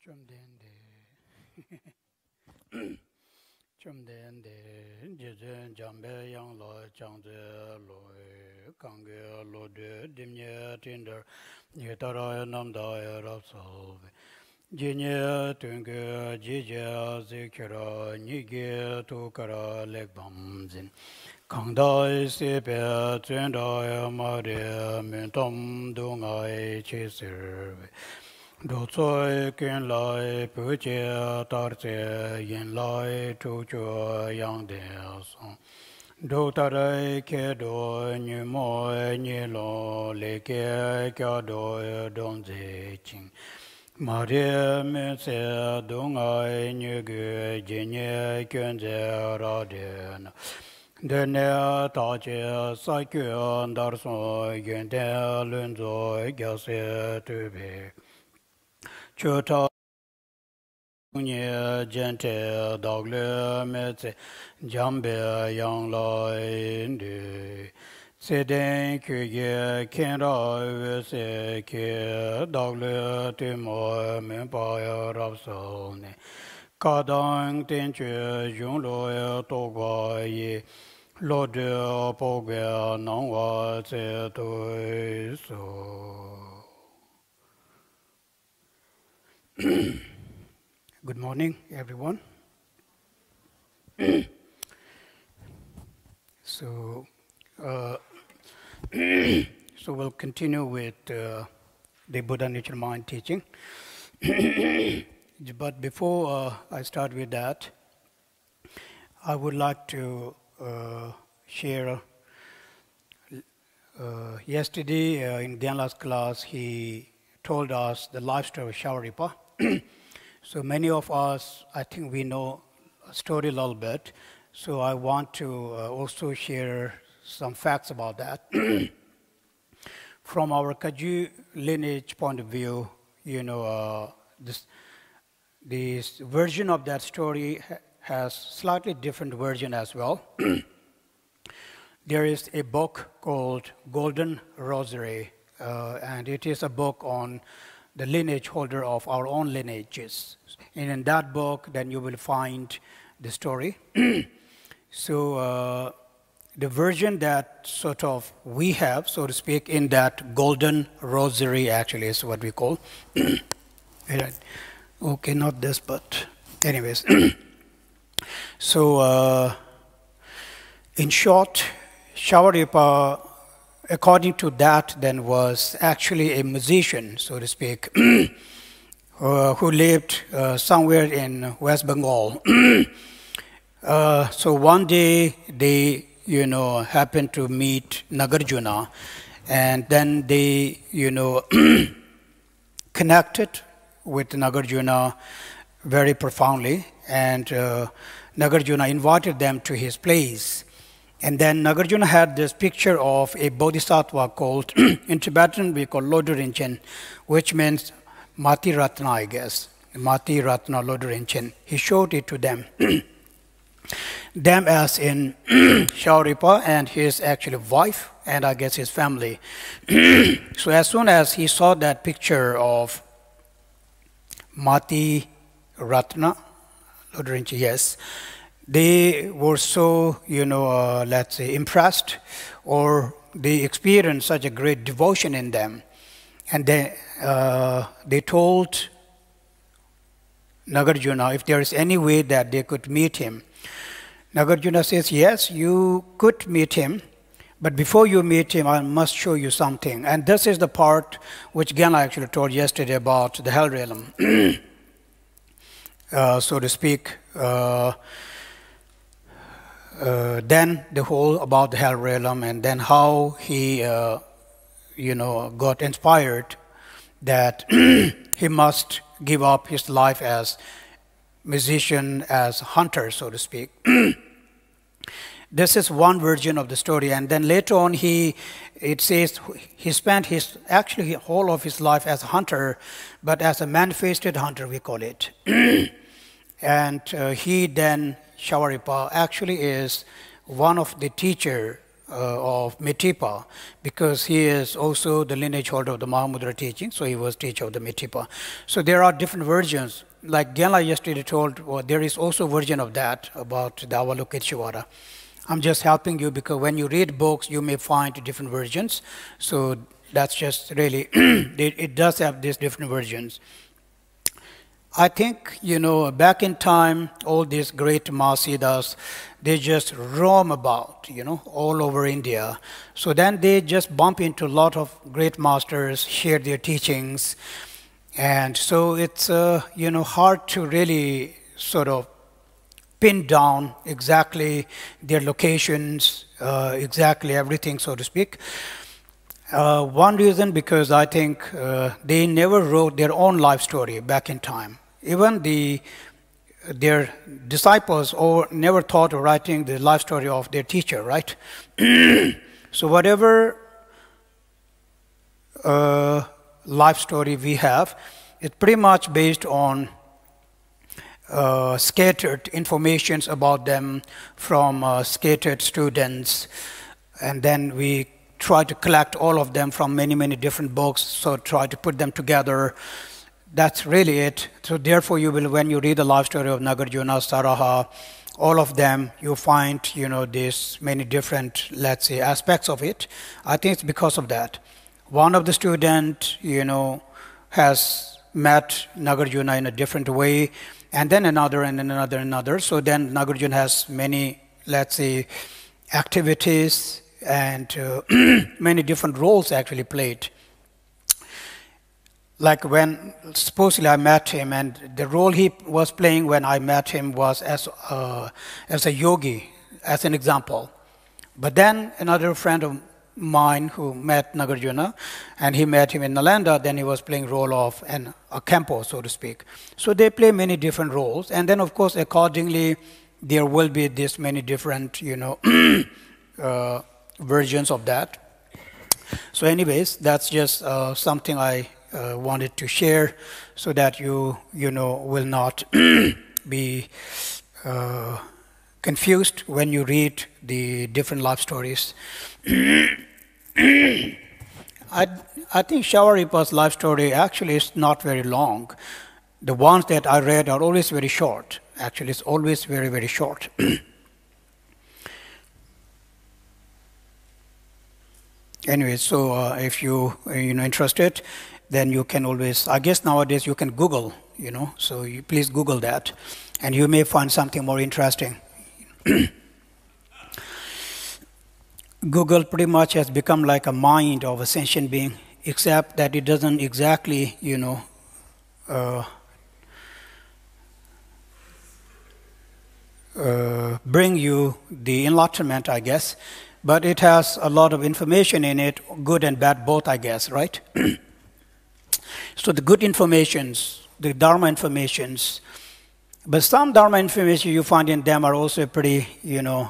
Chumdende, Chumdende, Jizun Jambe Yang Lo, Changze Lo, Kange Lo De, Dimye Tinder, Yetara Namda Rapsal, Jinye Tunge, Jija Zikira, Nige Tukara Legbamzin, Kangdai Sipe, Tsundai Maria, Mintom Dungai Chisir. Do tsoi kun lai pu che tar tse yin lai tu chu yang de song. Do tarai ke do nyu mo nyi lo le ke kya do don ze ching. Ma re me se dung ai nyu gu jin ye kyun ze ra de na. De ne ta che sa kyun dar so yun de lun zo gya se tu be. Chota nye gente dogle meze jambe yang lai ndu seden kuye kenra se ke dogle tu mo men pa ya rapso ne kadang ten che jung lo to gwa ye lo de po gwa nang wa se to so. Good morning, everyone. So we'll continue with the Buddha Nature Mind teaching. But before I start with that, I would like to share. Yesterday in Gyanla's class, he told us the life story of Shawariupa. So many of us, I think we know a story a little bit. So I want to also share some facts about that. From our Kaju lineage point of view, this version of that story has slightly different version as well. There is a book called Golden Rosary, and it is a book on the lineage holder of our own lineages. And in that book, then you will find the story. So the version that sort of we have, so to speak, in that Golden Rosary actually is what we call. Okay, not this, but anyways. So in short, Shawariupa, according to that, then was actually a musician, so to speak, who lived somewhere in West Bengal. So one day they, happened to meet Nagarjuna, and then they, connected with Nagarjuna very profoundly, and Nagarjuna invited them to his place. And then Nagarjuna had this picture of a bodhisattva called, in Tibetan we call Lodurinchen, which means Mati Ratna, I guess. Mati Ratna Lodurinchen. He showed it to them. Them as in Shawariupa and his actually wife, and I guess his family. So as soon as he saw that picture of Mati Ratna Lodurinchen, yes, they were so, let's say, impressed, or they experienced such a great devotion in them. And they told Nagarjuna if there is any way that they could meet him. Nagarjuna says, yes, you could meet him, but before you meet him, I must show you something. And this is the part which Gyanla actually told yesterday about the hell realm, so to speak. Then the whole about the hell realm, and then how he, got inspired that he must give up his life as musician, as hunter, so to speak. This is one version of the story, and then later on it says he spent his actually whole of his life as a hunter, but as a manifested hunter we call it. And he then, Shawariupa, actually is one of the teacher of Mitripa, because he is also the lineage holder of the Mahamudra teaching, so he was teacher of the Mitripa. So there are different versions. Like Genla yesterday told, well, there is also a version of that about the Avalokiteshvara. I'm just helping you because when you read books, you may find different versions. So that's just really, it does have these different versions. I think, back in time, all these great Mahasiddhas, they just roam about, all over India. So then they just bump into a lot of great masters, share their teachings. And so it's, hard to really sort of pin down exactly their locations, exactly everything, so to speak. One reason, because I think they never wrote their own life story back in time. Even their disciples never thought of writing the life story of their teacher, right? So whatever life story we have, it's pretty much based on scattered informations about them from scattered students, and then we try to collect all of them from many, many different books, so try to put them together. That's really it. So therefore, you will, when you read the life story of Nagarjuna, Saraha, all of them, you find, these many different, let's say, aspects of it. I think it's because of that. One of the student, has met Nagarjuna in a different way, and then another, and then another, and another. So then Nagarjuna has many, let's say, activities and many different roles actually played. Like when supposedly I met him, and the role he was playing when I met him was as a yogi, as an example. But then another friend of mine who met Nagarjuna, and he met him in Nalanda, then he was playing role of a Khenpo, so to speak. So they play many different roles, and then of course accordingly there will be this many different versions of that. So anyways, that's just something I wanted to share, so that you will not be confused when you read the different life stories. I think Shawariupa's life story actually is not very long. The ones that I read are always very short. Actually, it's always very, very short. Anyway, so if you interested, then you can always, I guess nowadays you can Google, so you please Google that, and you may find something more interesting. Google pretty much has become like a mind of a sentient being, except that it doesn't exactly, bring you the enlightenment, I guess, but it has a lot of information in it, good and bad both, I guess, right? So the good informations, the Dharma informations, but some Dharma information you find in them are also pretty,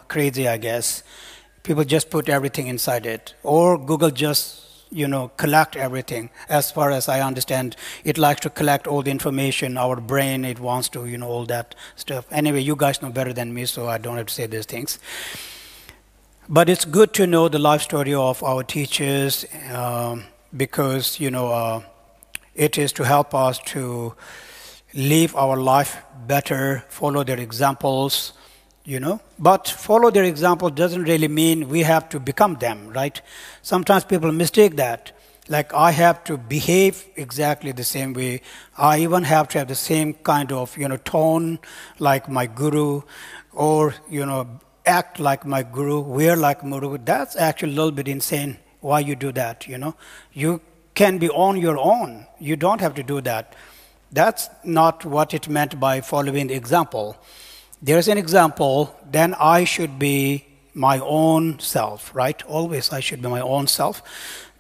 crazy, I guess. People just put everything inside it, or Google just, collect everything. As far as I understand, it likes to collect all the information. Our brain, it wants to, all that stuff. Anyway, you guys know better than me, so I don't have to say these things. But it's good to know the life story of our teachers, because, it is to help us to live our life better, follow their examples, But follow their example doesn't really mean we have to become them, right? Sometimes people mistake that. Like, I have to behave exactly the same way. I even have to have the same kind of, tone like my guru, or, act like my guru, wear like my guru. That's actually a little bit insane why you do that, You can be on your own. You don't have to do that. That's not what it meant by following the example. There's an example, then I should be my own self, right? Always I should be my own self,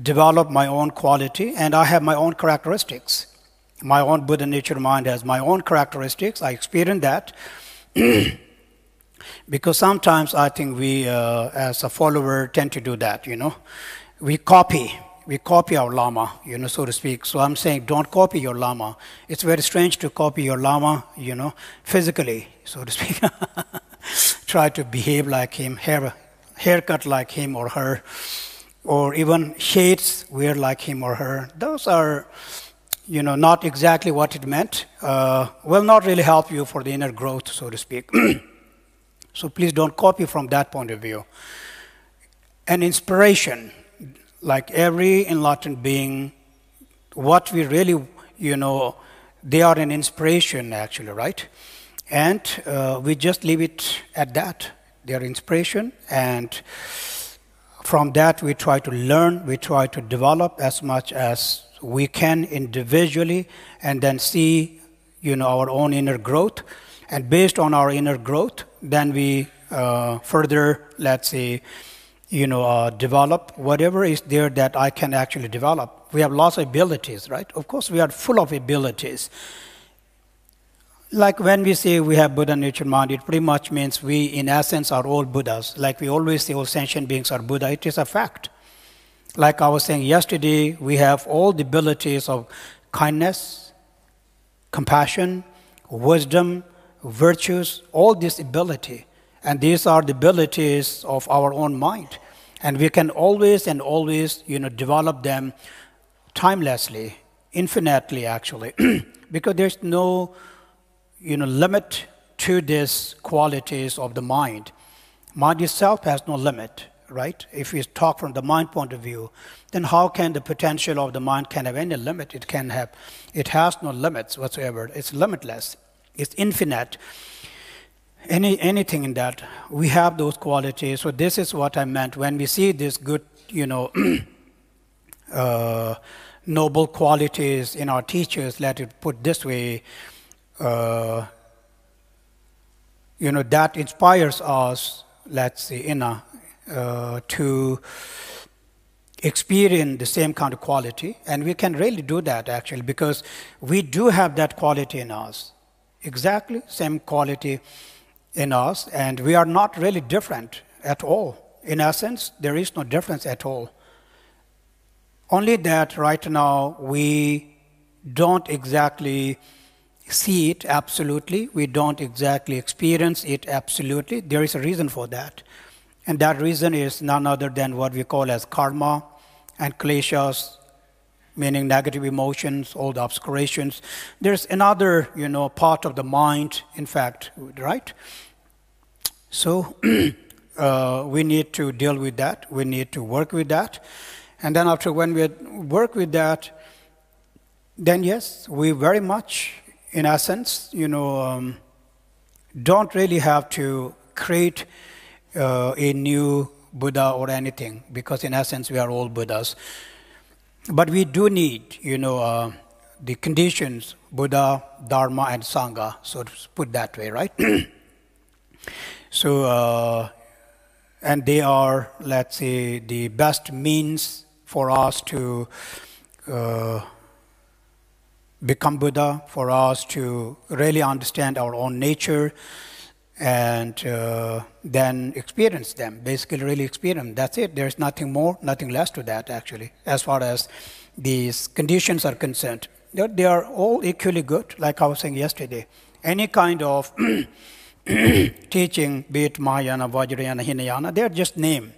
develop my own quality, and I have my own characteristics. My own Buddha nature mind has my own characteristics. I experience that. Because sometimes I think we, as a follower, tend to do that, We copy our Lama, so to speak. So I'm saying, don't copy your Lama. It's very strange to copy your Lama, physically, so to speak. Try to behave like him, haircut like him or her, or even shades wear like him or her. Those are, not exactly what it meant. Will not really help you for the inner growth, so to speak. So please don't copy from that point of view. An inspiration, like every enlightened being, what we really, they are an inspiration actually, right? And we just leave it at that. They are inspiration, and from that we try to learn, we try to develop as much as we can individually, and then see, our own inner growth. And based on our inner growth, then we further, let's say, develop whatever is there that I can actually develop. We have lots of abilities, right? Of course, we are full of abilities. Like when we say we have Buddha nature mind, it pretty much means we, in essence, are all Buddhas. Like we always say all sentient beings are Buddha. It is a fact. Like I was saying yesterday, we have all the abilities of kindness, compassion, wisdom, virtues, all this ability. And these are the abilities of our own mind. And we can always and always, develop them timelessly, infinitely actually. Because there's no, limit to these qualities of the mind. Mind itself has no limit, right? If we talk from the mind point of view, then how can the potential of the mind can have any limit? It has no limits whatsoever. It's limitless. It's infinite. Anything in that, we have those qualities. So this is what I meant when we see this good, noble qualities in our teachers. Let it put this way. That inspires us, let's say, to experience the same kind of quality. And we can really do that, actually, because we do have that quality in us. Exactly, same quality in us. And we are not really different at all. In essence, there is no difference at all. Only that right now we don't exactly see it absolutely. We don't exactly experience it absolutely. There is a reason for that. And that reason is none other than what we call as karma and kleshas, meaning negative emotions, all the obscurations. There's another, part of the mind, in fact, right? So we need to deal with that. We need to work with that. And then after when we work with that, then yes, we very much, in essence, don't really have to create a new Buddha or anything, because in essence we are all Buddhas. But we do need, the conditions, Buddha, Dharma, and Sangha, so to put that way, right? So, and they are, let's say, the best means for us to become Buddha, for us to really understand our own nature, and then experience them, basically really experience them. That's it. There's nothing more, nothing less to that, actually, as far as these conditions are concerned. They are all equally good, like I was saying yesterday. Any kind of teaching, be it Mahayana, Vajrayana, Hinayana, they're just name.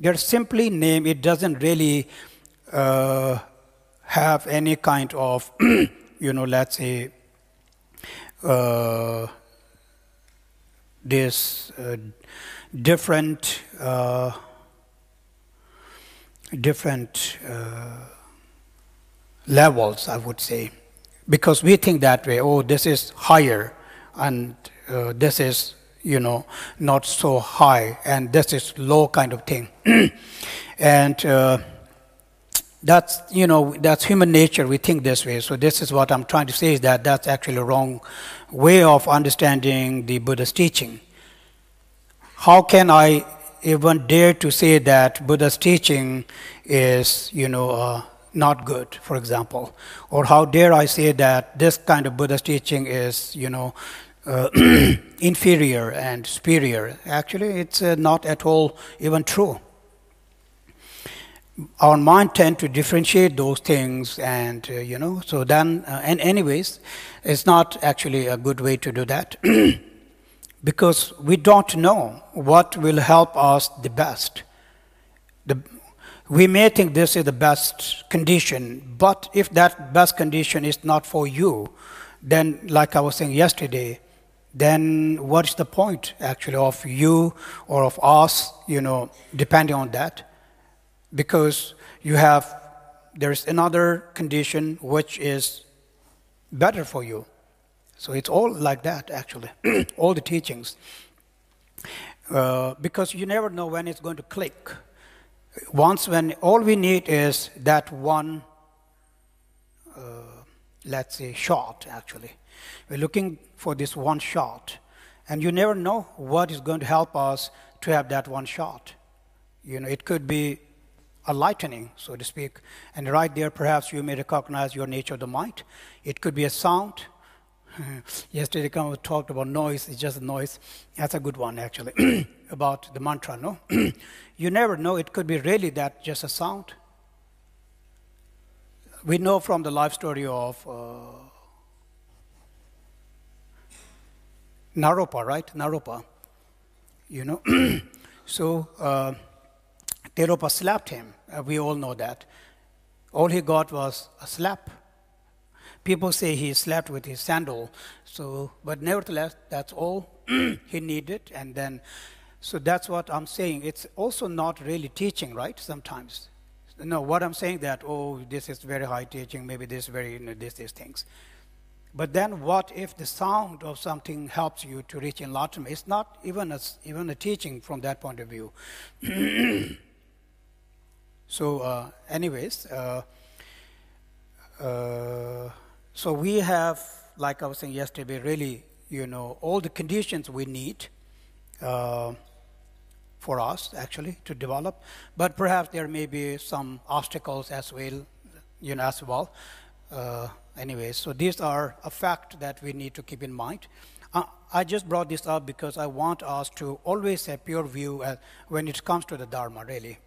They're simply name. It doesn't really have any kind of, let's say, this different levels, I would say, because we think that way. Oh, this is higher, and this is, not so high, and this is low kind of thing. And that's, that's human nature. We think this way. So this is what I'm trying to say, is that that's actually a wrong way of understanding the Buddha's teaching. How can I even dare to say that Buddha's teaching is, not good, for example? Or how dare I say that this kind of Buddha's teaching is, inferior and superior? Actually, it's not at all even true. Our mind tends to differentiate those things, and so then, and anyways, it's not actually a good way to do that. because we don't know what will help us the best. We may think this is the best condition, but if that best condition is not for you, then, like I was saying yesterday, then what is the point actually of you or of us, depending on that? Because there's another condition which is better for you. So it's all like that actually, all the teachings. Because you never know when it's going to click. When all we need is that one, let's say, shot actually. We're looking for this one shot. And you never know what is going to help us to have that one shot. It could be a lightning, so to speak. And right there, perhaps you may recognize your nature of the mind. It could be a sound. Yesterday, we talked about noise. It's just a noise. That's a good one, actually, about the mantra, no? You never know. It could be really that just a sound. We know from the life story of Naropa, right? Naropa, So Teropa slapped him. We all know that. All he got was a slap. People say he slapped with his sandal. But nevertheless, that's all he needed. And then, so that's what I'm saying. It's also not really teaching, right? Sometimes. No, what I'm saying that, this is very high teaching, maybe this very, these things. But then what if the sound of something helps you to reach enlightenment? It's not even a teaching from that point of view. So anyways, so we have, like I was saying yesterday, really, all the conditions we need for us, actually, to develop. But perhaps there may be some obstacles as well, Anyways, so these are a fact that we need to keep in mind. I just brought this up because I want us to always have pure view when it comes to the Dharma, really.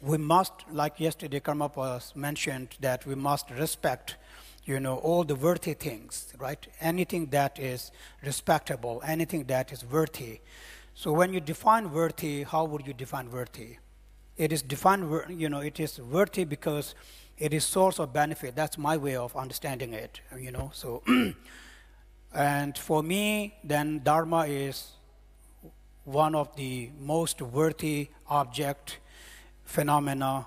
We must, like yesterday Karmapa mentioned, that we must respect, all the worthy things, right? Anything that is respectable, anything that is worthy. So when you define worthy, how would you define worthy? It is defined, it is worthy because it is source of benefit. That's my way of understanding it, So, and for me, then Dharma is one of the most worthy phenomena